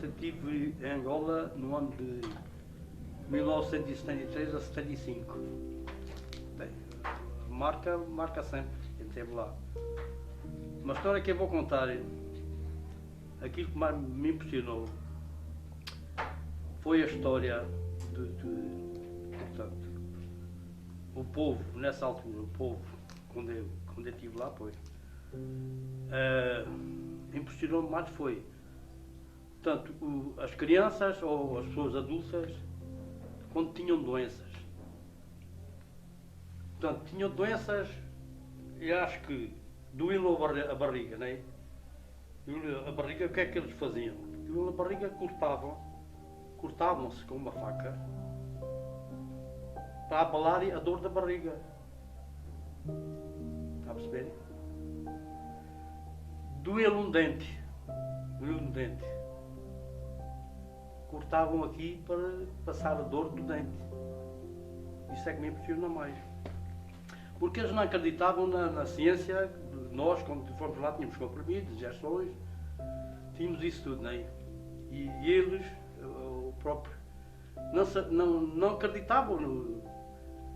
estive em Angola no ano de 1973 a 75. Bem, marca sempre quem esteve lá. Uma história que eu vou contar, aquilo que mais me impressionou foi a história portanto, o povo, nessa altura, o povo, quando eu estive lá, pois, impressionou-me mais foi, portanto, as crianças ou as pessoas adultas, quando tinham doenças. Portanto, tinham doenças, eu acho que doíam a barriga, não é? A barriga, o que é que eles faziam? Doíam a barriga, cortavam-se com uma faca para abalarem a dor da barriga. Está a perceber? Doeu um dente. Cortavam aqui para passar a dor do dente. Isso é que me impressiona mais. Porque eles não acreditavam na ciência. Nós, quando fomos lá, tínhamos comprimidos, injeções, tínhamos isso tudo, não é? E eles, o próprio, não acreditavam.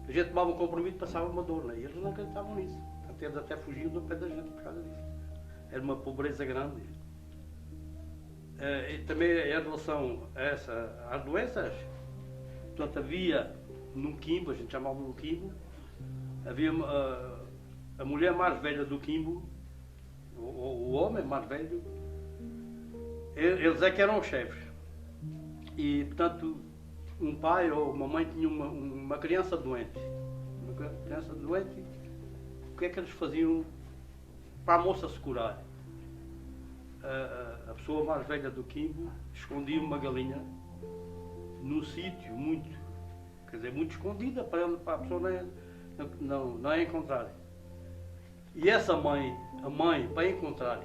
A gente tomava um comprimido e passava uma dor, não é? Eles não acreditavam nisso. Portanto, eles até fugiam do pé da gente por causa disso. Era uma pobreza grande. E também em relação a às doenças, portanto, havia num quimbo, a gente chamava no quimbo, havia a mulher mais velha do quimbo, o homem mais velho, eles é que eram os chefes. E, portanto, um pai ou uma mãe tinha uma criança doente. O que é que eles faziam para a moça se curar? A pessoa mais velha do quimbo escondia uma galinha num sítio muito escondida para a pessoa não a encontrar. E essa mãe, a mãe, para encontrar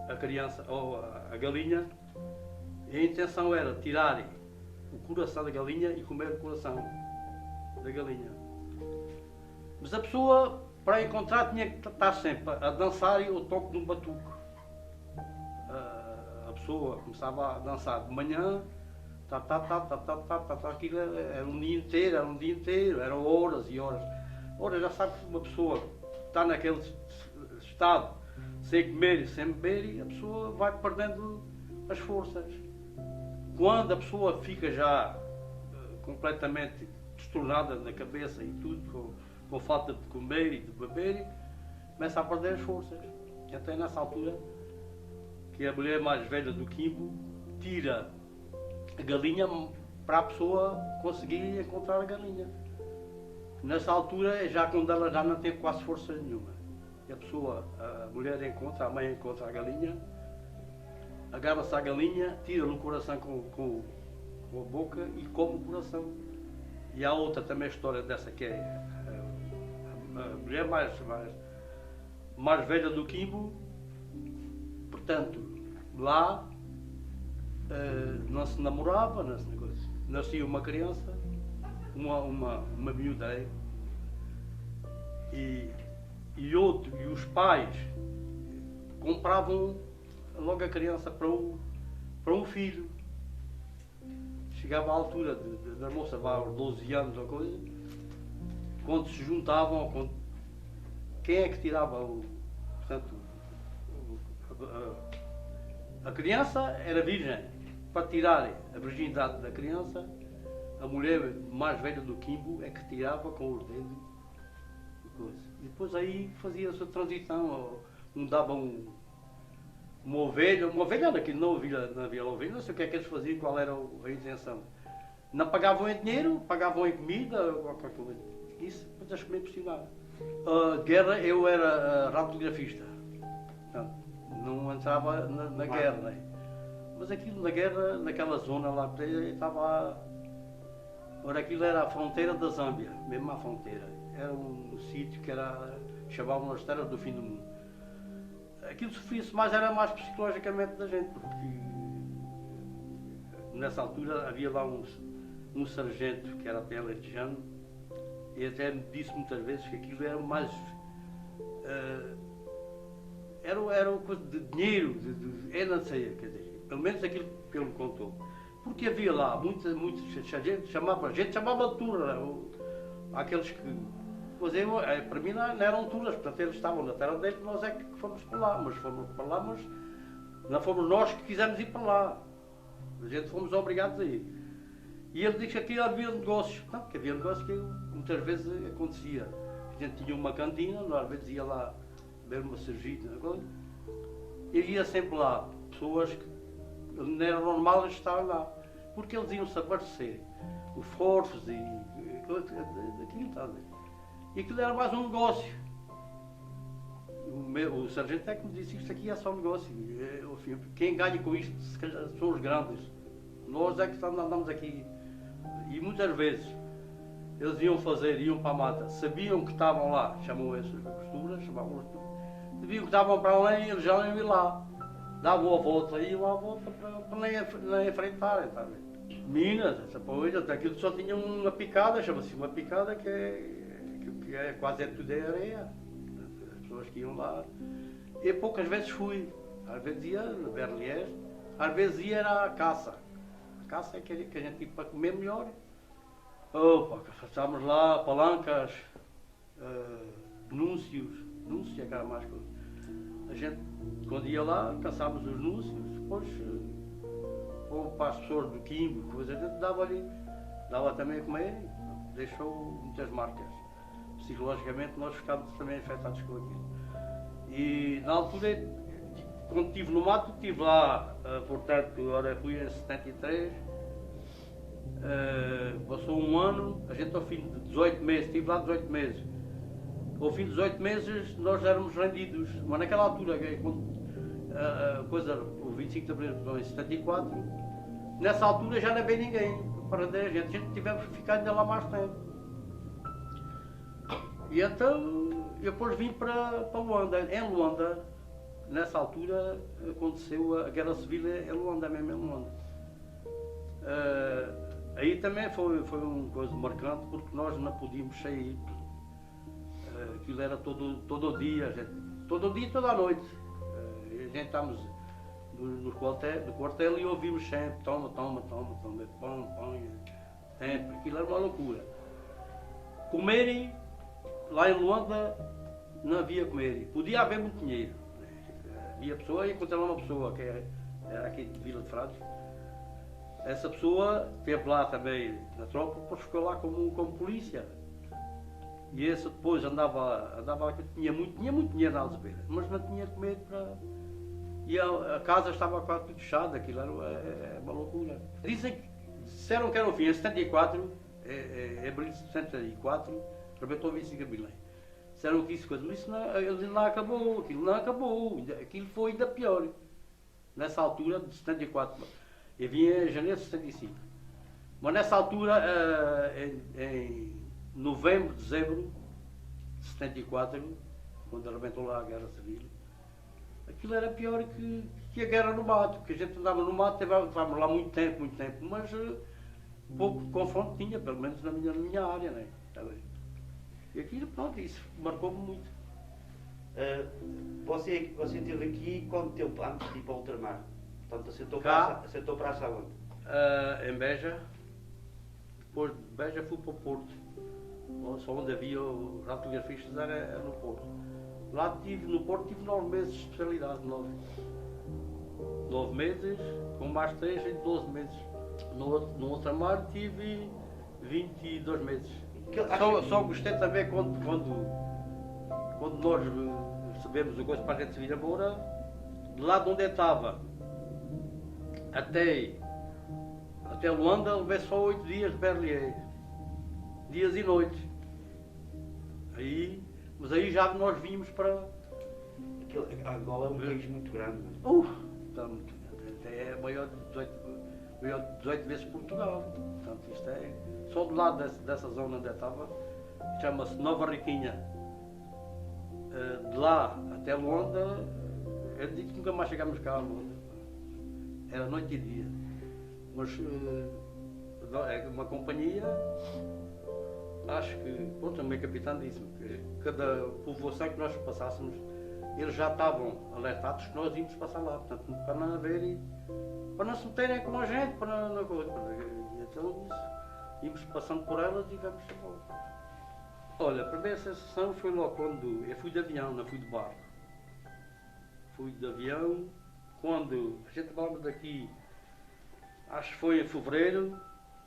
a criança ou a galinha, a intenção era tirar o coração da galinha e comer o coração da galinha. Mas a pessoa, para encontrar, tinha que estar sempre a dançar o toque de um batuque. A pessoa começava a dançar de manhã, aquilo era um dia inteiro, eram horas e horas. Ora, já sabe que uma pessoa está naquele estado, sem comer e sem beber, a pessoa vai perdendo as forças. Quando a pessoa fica já completamente destornada na cabeça e tudo, com falta de comer e de beber, começa a perder as forças. E até nessa altura, que a mulher mais velha do quimbo tira a galinha para a pessoa conseguir encontrar a galinha. Nessa altura, já quando ela já não tem quase força nenhuma. E a mulher encontra, a mãe encontra a galinha, agarra-se à galinha, tira-lhe o coração com a boca e come o coração. E há outra também história dessa que é a mulher mais velha do quimbo. Portanto, lá não se namorava, não se negócio. Nascia uma criança, uma miúda, e os pais compravam logo a criança para um filho. Chegava à altura da moça, aos 12 anos ou coisa, quando se juntavam, quem é que tirava portanto, a criança era virgem. Para tirar a virgindade da criança, a mulher mais velha do quimbo é que tirava com os dedos e coisa. E depois aí fazia-se a transição, dava uma ovelha daquilo, não havia ovelha, não sei o que é que eles faziam, qual era a intenção. Não pagavam em dinheiro, pagavam em comida, qualquer coisa. Isso, deixa-me impressionar. Guerra, eu era radiografista. Portanto, não entrava na guerra, não é? Mas aquilo na guerra, naquela zona lá, estava. Ora, aquilo era a fronteira da Zâmbia, mesmo à fronteira. Era um sítio que chamavam as terras do fim do mundo. Aquilo sofria-se mais, era mais psicologicamente da gente, porque nessa altura havia lá um sargento que era até alentejano, e até me disse muitas vezes que aquilo era mais. Era uma coisa de dinheiro, não sei, quer dizer, pelo menos aquilo que ele me contou. Porque havia lá muita gente, chamava de turra, aqueles que, pois para mim não eram turras, portanto eles estavam na terra dele, nós é que fomos para lá, mas fomos para lá, mas não fomos nós que quisemos ir para lá, a gente fomos obrigados a ir. E ele disse que aqui havia negócios, não, que havia negócios que muitas vezes acontecia. A gente tinha uma cantina, às vezes ia lá beber uma cervejita, e ia sempre lá pessoas que não era normal estar lá, porque eles iam se abastecer, os forços e daquilo, está a ver? E aquilo era mais um negócio. O sargento é que me disse, isto aqui é só um negócio, quem ganha com isto são os grandes, nós é que andamos aqui. E muitas vezes eles iam para a mata, sabiam que estavam lá, chamam essas costuras, chamavam sabiam que estavam para além, eles já iam ir lá. Davam a volta, iam à volta para nem enfrentarem, está a ver? Minas, essa coisa, aquilo só tinha uma picada, chama-se uma picada que é quase tudo é areia. As pessoas que iam lá. E poucas vezes fui. Às vezes ia no Berlier, às vezes ia era à caça. A caça é que a gente ia para comer melhor. Opa, estávamos lá, palancas, núncios é que era mais coisa. A gente, quando ia lá, caçávamos os núncios, depois, ou para as pessoas do Quimbo, coisa, a gente dava também a comer, deixou muitas marcas. Psicologicamente nós ficámos também afetados com aquilo. E na altura, quando estive no mato, estive lá, portanto, agora fui em 73, passou um ano, a gente ao fim de 18 meses, estive lá 18 meses. Ao fim de 18 meses nós éramos rendidos, mas naquela altura, o 25 de abril em 74, nessa altura já não havia ninguém para render a gente tivemos que ficar ainda lá mais tempo. E então, eu depois vim para Luanda. Em Luanda, nessa altura, aconteceu a Guerra Civil em Luanda, mesmo em Luanda. Aí também foi uma coisa marcante, porque nós não podíamos sair. Aquilo era todo o dia, todo o dia e toda a noite. A gente estávamos no quartel e ouvimos sempre, toma, pão, sempre. Aquilo era uma loucura. Comerem, lá em Luanda, não havia comer. Podia haver muito dinheiro. Havia pessoa, e encontrava uma pessoa, que era aqui de Vila de Frades. Essa pessoa esteve lá também na tropa, depois ficou lá como polícia. E esse depois andava tinha muito dinheiro na Azevedo, mas não tinha comer para... E a casa estava quase tudo fechada, aquilo era uma loucura. Disseram que era o fim, em 74, abril de 74, rebentou 25 de abril. Disseram que isso não acabou, aquilo não acabou, aquilo foi ainda pior. Nessa altura de 74, eu vim em janeiro de 75. Mas nessa altura, em novembro, dezembro de 74, quando arrebentou lá a Guerra Civil, aquilo era pior que a guerra no mato, porque a gente andava no mato, estávamos lá muito tempo, mas pouco confronto tinha, pelo menos na minha área, né? E aquilo, pronto, isso marcou-me muito. Você esteve aqui quanto tempo antes de ir para o ultramar? Portanto, assentou para a onde? Em Beja. Depois de Beja fui para o Porto. Só onde havia os radiografistas era no Porto. Lá no Porto tive 9 meses de especialidade, 9 meses, com mais 3 e 12 meses. No ultramar tive 22 meses. Só gostei também quando nós recebemos o gosto para a gente vir embora, de lá de onde eu estava até Luanda, levei só 8 dias de Berlier, dias e noites. Mas aí já nós vimos para... Angola é um país muito grande. Está muito grande. É maior de 18 vezes Portugal. Portanto, isto é... Só do lado dessa zona onde eu estava, chama-se Nova Riquinha. De lá até Luanda, eu digo que nunca mais chegámos cá a Luanda. Era noite e dia. Mas é uma companhia, acho que, pronto, o meu capitão disse-me que cada povoação que nós passássemos eles já estavam alertados que nós íamos passar lá, portanto, para não haver, para não se meterem com a gente, para não coisa. Então, íamos passando por elas e vamos embora. Olha, a primeira sensação foi logo quando eu fui de avião, não fui de barco. Fui de avião quando a gente estava daqui, acho que foi em fevereiro,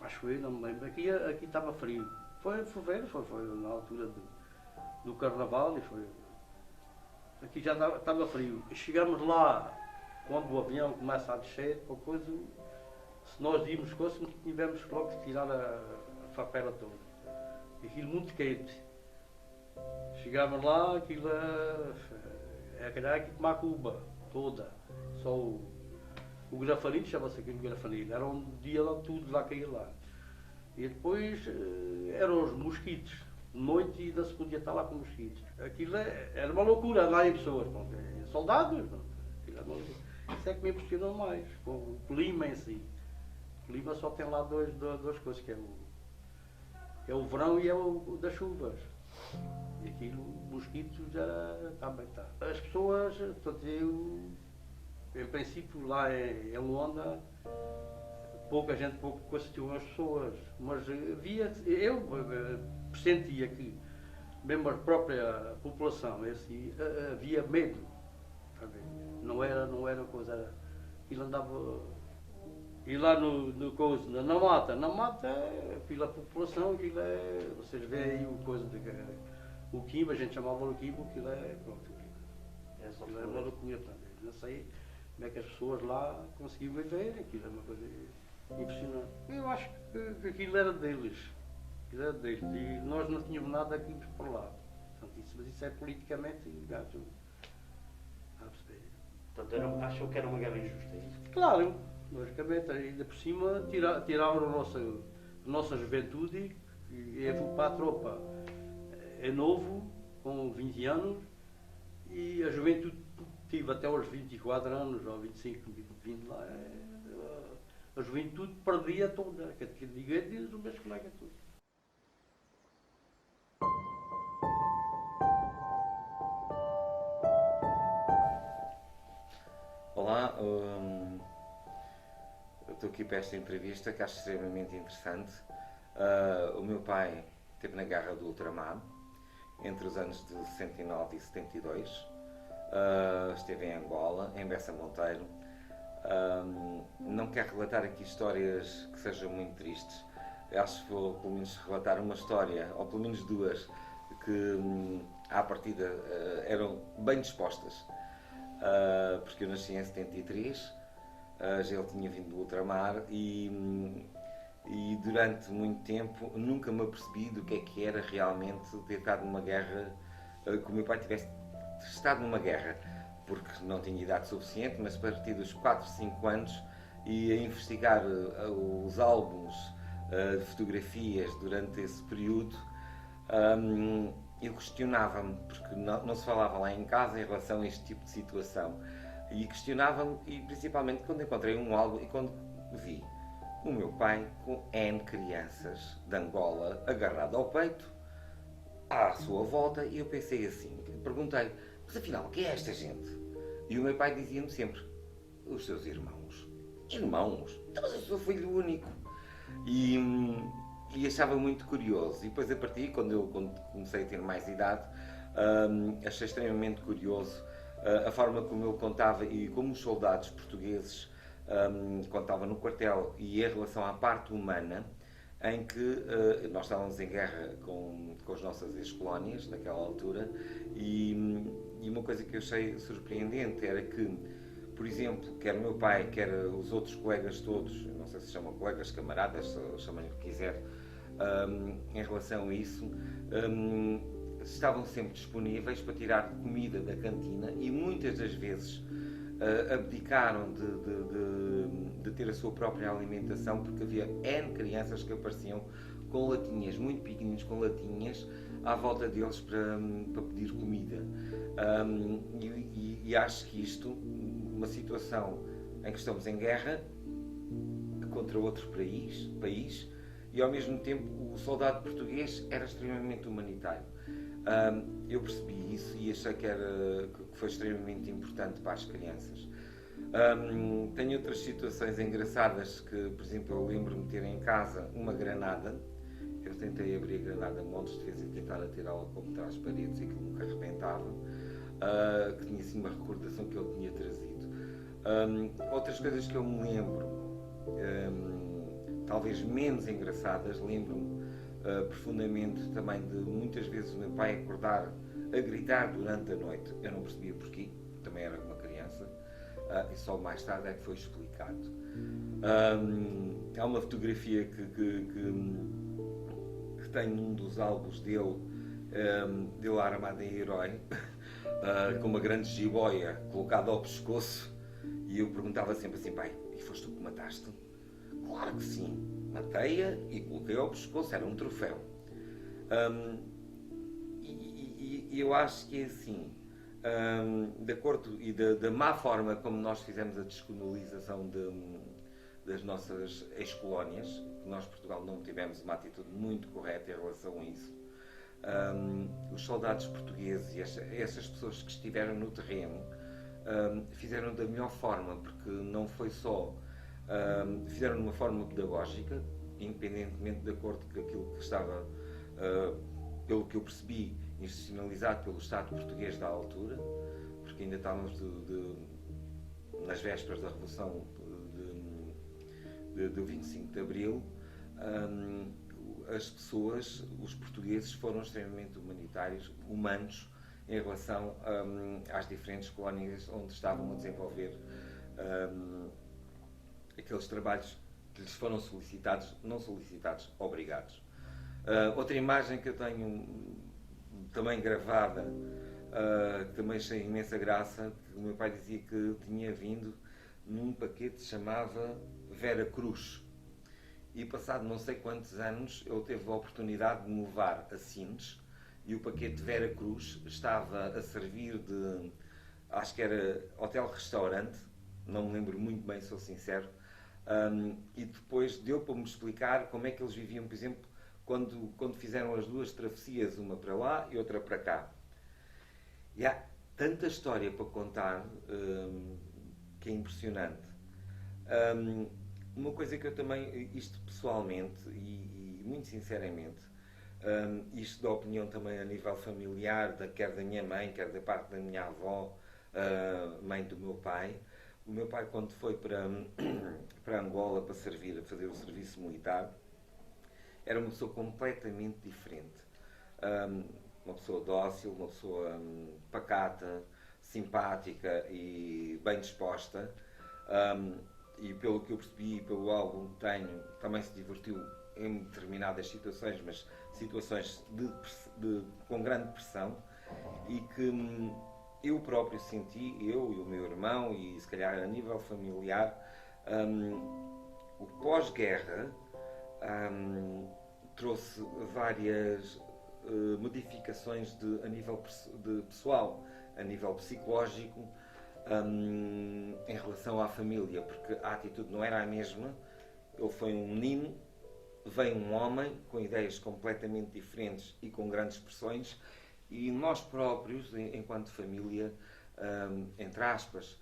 acho que foi, não me lembro, aqui estava frio. Foi em fevereiro, foi na altura do carnaval e foi. Aqui já estava frio. E chegamos lá, quando o avião começa a descer, por coisa, se nós íamos coisa, tivemos logo que tirar a fapela toda. Aquilo muito quente. Chegámos lá, aquilo é que tomar Cuba toda. Só o grafanito, chama-se aquilo grafanito. Era um dia lá, tudo lá caía lá. E depois eram os mosquitos. De noite ainda se podia estar lá com mosquitos. Aquilo era uma loucura lá em pessoas. Soldados, aquilo era uma loucura. Isso é que me impressionou mais, com o clima em si. O clima só tem lá duas coisas, que é o verão e é o das chuvas. E aquilo, mosquitos, também está. As pessoas, portanto, em princípio, lá em Luanda, pouca gente conheceu as pessoas, mas eu pressentia que, mesmo a própria população, havia medo. Não era coisa. Aquilo andava. E lá na mata, pela população, aquilo vocês veem aí o coisa o Quimba, a gente chamava o Quimba, aquilo pronto. Aquilo é uma loucura também. Não sei como é que as pessoas lá conseguiam viver, aquilo é uma coisa impressionante. Eu acho que aquilo era deles. Aquilo era deles. E nós não tínhamos nada aqui por lá. Portanto, mas isso é politicamente gato. A perceber. Portanto, achou que era uma guerra injusta, é isso? Claro, logicamente, ainda por cima tiraram a nossa juventude, e eu fui para a tropa, é novo, com 20 anos, e a juventude tive até aos 24 anos, ou 25, 20 lá, a juventude perdia toda, que diz os meus colegas todos. Olá, eu estou aqui para esta entrevista que acho extremamente interessante. O meu pai esteve na Guerra do Ultramar entre os anos de 69 e 72. Esteve em Angola, em Bessa Monteiro. Não quero relatar aqui histórias que sejam muito tristes. Acho que vou pelo menos relatar uma história, ou pelo menos duas, que à partida eram bem dispostas. Porque eu nasci em 73, já ele tinha vindo do ultramar e durante muito tempo nunca me apercebi do que era realmente ter estado numa guerra, que o meu pai tivesse estado numa guerra, porque não tinha idade suficiente, mas a partir dos 4, 5 anos ia investigar os álbuns de fotografias durante esse período. Eu questionava-me, porque não se falava lá em casa em relação a este tipo de situação, e questionava-me, e principalmente quando encontrei um álbum e quando vi o meu pai com N crianças de Angola agarrado ao peito, à sua volta, e eu pensei assim, perguntei, mas afinal, quem é esta gente? E o meu pai dizia-me sempre, os seus irmãos. Irmãos? Então, mas eu sou filho único. E achava muito curioso. E depois, a partir, quando comecei a ter mais idade, achei extremamente curioso a forma como ele contava e como os soldados portugueses contavam no quartel e em relação à parte humana, em que nós estávamos em guerra com as nossas ex-colónias naquela altura, e uma coisa que eu achei surpreendente era que, por exemplo, quer o meu pai, quer os outros colegas todos, não sei se chamam colegas, camaradas, chamem-lhe o que quiser, em relação a isso, estavam sempre disponíveis para tirar comida da cantina e muitas das vezes abdicaram de ter a sua própria alimentação, porque havia N crianças que apareciam com latinhas, muito pequeninos, com latinhas à volta deles para pedir comida. E acho que isto, uma situação em que estamos em guerra contra outro país, e ao mesmo tempo o soldado português era extremamente humanitário. Eu percebi isso e achei que foi extremamente importante para as crianças. Tenho outras situações engraçadas que, por exemplo, eu lembro-me de ter em casa uma granada. Eu tentei abrir a granada montes de vezes e tentar atirá-la contra as paredes e aquilo nunca arrebentava, que tinha assim uma recordação que ele tinha trazido. Outras coisas que eu me lembro, talvez menos engraçadas, lembro-me profundamente também de muitas vezes o meu pai acordar a gritar durante a noite. Eu não percebia porquê, também era uma criança, e só mais tarde é que foi explicado. Há uma fotografia que tenho num dos álbuns dele armado em herói, com uma grande jiboia colocada ao pescoço, e eu perguntava sempre assim: pai, e foste tu que mataste? Claro que sim, matei-a e coloquei ao pescoço, era um troféu. E eu acho que é assim, de acordo e da má forma como nós fizemos a descolonização das nossas ex-colónias, nós, Portugal, não tivemos uma atitude muito correta em relação a isso. Os soldados portugueses e essas pessoas que estiveram no terreno fizeram da melhor forma, porque não foi só... fizeram de uma forma pedagógica, independentemente de acordo com aquilo que estava, pelo que eu percebi, institucionalizado pelo Estado português da altura, porque ainda estávamos nas vésperas da Revolução do 25 de Abril. As pessoas, os portugueses, foram extremamente humanitários, humanos, em relação às diferentes colónias onde estavam a desenvolver aqueles trabalhos que lhes foram solicitados, não solicitados, obrigados. Outra imagem que eu tenho também gravada, que também achei imensa graça, que o meu pai dizia que tinha vindo num paquete que se chamava Vera Cruz. E passado não sei quantos anos, ele teve a oportunidade de me levar a Sines, e o paquete Vera Cruz estava a servir de, acho que era hotel-restaurante, não me lembro muito bem, sou sincero, e depois deu para me explicar como é que eles viviam, por exemplo, quando fizeram as duas travessias, uma para lá e outra para cá. E há tanta história para contar, que é impressionante. Uma coisa que eu também, isto pessoalmente e muito sinceramente, isto da opinião também a nível familiar, quer da minha mãe, quer da parte da minha avó, mãe do meu pai. O meu pai, quando foi para Angola para servir, a fazer o serviço militar, era uma pessoa completamente diferente. Uma pessoa dócil, uma pessoa pacata, simpática e bem disposta. E pelo que eu percebi, pelo álbum que tenho, também se divertiu em determinadas situações, mas situações com grande pressão, e que eu próprio senti, eu e o meu irmão, e se calhar a nível familiar, o pós-guerra trouxe várias modificações a nível de pessoal, a nível psicológico, em relação à família, porque a atitude não era a mesma. Ele foi um menino, veio um homem com ideias completamente diferentes e com grandes pressões, e nós próprios, enquanto família, entre aspas,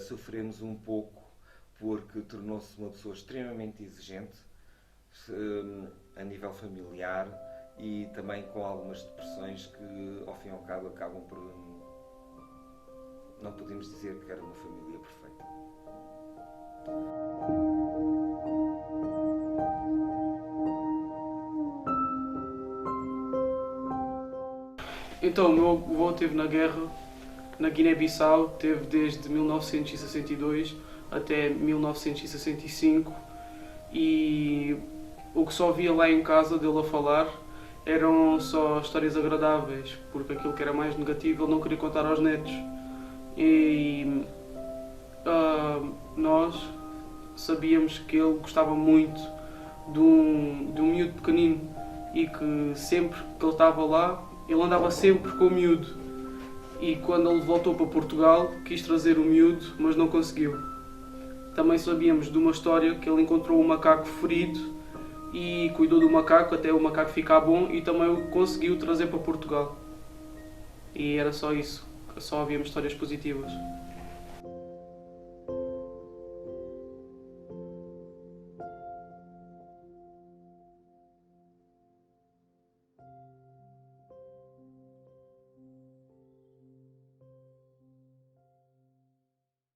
sofremos um pouco, porque tornou-se uma pessoa extremamente exigente a nível familiar, e também com algumas depressões que, ao fim e ao cabo, acabam por... não podemos dizer que era uma família perfeita. Então, o meu avô esteve na guerra, na Guiné-Bissau, teve desde 1962 até 1965, e o que só via lá em casa dele a falar eram só histórias agradáveis, porque aquilo que era mais negativo ele não queria contar aos netos. E nós sabíamos que ele gostava muito de um miúdo pequenino, e que sempre que ele estava lá, ele andava sempre com o miúdo. E quando ele voltou para Portugal, quis trazer o miúdo, mas não conseguiu. Também sabíamos de uma história que ele encontrou um macaco ferido e cuidou do macaco até o macaco ficar bom e também o conseguiu trazer para Portugal. E era só isso, só havíamos histórias positivas.